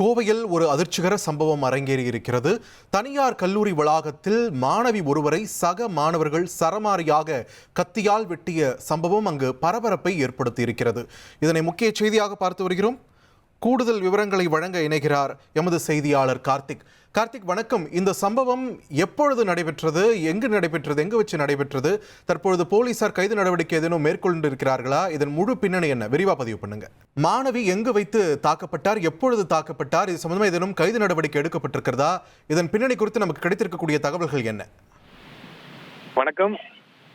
கோவையில் ஒரு அதிர்ச்சிகர சம்பவம் அரங்கேறியிருக்கிறது. தனியார் கல்லூரி வளாகத்தில் மாணவி ஒருவரை சக மாணவர்கள் சரமாரியாக கத்தியால் வெட்டிய சம்பவம் அங்கு பரபரப்பை ஏற்படுத்தியிருக்கிறது. இதனை முக்கிய செய்தியாக பார்த்து வருகிறோம். கூடுதல் விவரங்களை வழங்க இணைகிறார் எமது செய்தியாளர் கார்த்திக். கார்த்திக், வணக்கம். இந்த சம்பவம் எப்பொழுது நடைபெற்றது, எங்கு நடைபெற்றது, எங்கு வச்சு நடைபெற்றது? தற்பொழுது போலீசார் கைது நடவடிக்கை ஏதேனும் மேற்கொண்டிருக்கிறார்களா? இதன் முழு பின்னணி என்ன? விரிவா பதிவு பண்ணுங்க. மாணவி எங்கு வைத்து தாக்கப்பட்டார், எப்பொழுது தாக்கப்பட்டார், இது சம்பந்தமா ஏதேனும் கைது நடவடிக்கை எடுக்கப்பட்டிருக்கிறதா? இதன் பின்னணி குறித்து நமக்கு கிடைத்திருக்கக்கூடிய தகவல்கள் என்ன? வணக்கம்.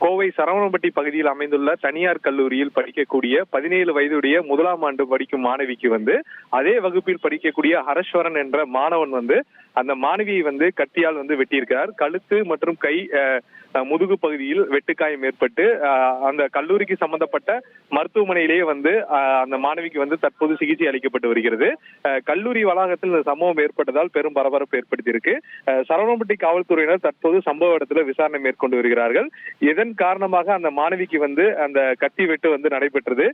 கோவை சரவணம்பட்டி பகுதியில் அமைந்துள்ள தனியார் கல்லூரியில் படிக்கக்கூடிய 17 வயதுடைய முதலாம் ஆண்டு படிக்கும் மாணவிக்கு அதே வகுப்பில் படிக்கக்கூடிய ஹரஸ்வரன் என்ற மாணவன் அந்த மாணவியை கத்தியால் வெட்டியிருக்கிறார். கழுத்து மற்றும் கை, முதுகு பகுதியில் வெட்டுக்காயம் ஏற்பட்டு அந்த கல்லூரிக்கு சம்பந்தப்பட்ட மருத்துவமனையிலேயே அந்த மாணவிக்கு தற்போது சிகிச்சை அளிக்கப்பட்டு வருகிறது. கல்லூரி வளாகத்தில் இந்த சம்பவம் ஏற்பட்டதால் பெரும் பரபரப்பு ஏற்படுத்தியிருக்கு. சரவணம்பட்டி காவல்துறையினர் தற்போது சம்பவ இடத்துல விசாரணை மேற்கொண்டு வருகிறார்கள். இதன் காரணமாக அந்த மாணவிக்கு அந்த கத்தி வெட்டு நடைபெற்றது.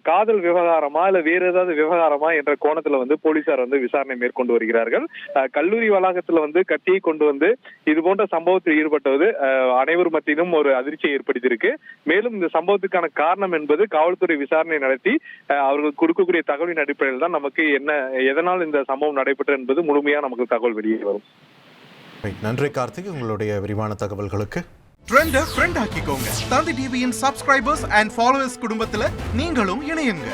காதல் விவகாரமா இல்ல வேற ஏதாவது விவகாரமா என்ற கோணத்துல போலீசார் விசாரணை மேற்கொண்டு வருகிறார்கள். கல்லூரி வளாகத்துல கத்தியை கொண்டு இது போன்ற சம்பவத்தில் ஈடுபட்டது அனைவர் மத்தியிலும் ஒரு அதிர்ச்சியை ஏற்படுத்தியிருக்கு. மேலும் இந்த சம்பவத்துக்கான காரணம் என்பது காவல்துறை விசாரணை நடத்தி அவர்கள் கொடுக்கக்கூடிய தகவலின் அடிப்படையில் தான் நமக்கு எதனால் இந்த சம்பவம் நடைபெற்றது என்பது முழுமையா நமக்கு தகவல் வெளியே வரும். நன்றி கார்த்திக், உங்களுடைய விரிவான தகவல்களுக்கு. ட்ரெண்டை ஃப்ரெண்ட் ஆக்கிக்கோங்க. தந்தி டிவியின் சப்ஸ்கிரைபர்ஸ் அண்ட் ஃபாலோவர்ஸ் குடும்பத்துல நீங்களும் இணையுங்க.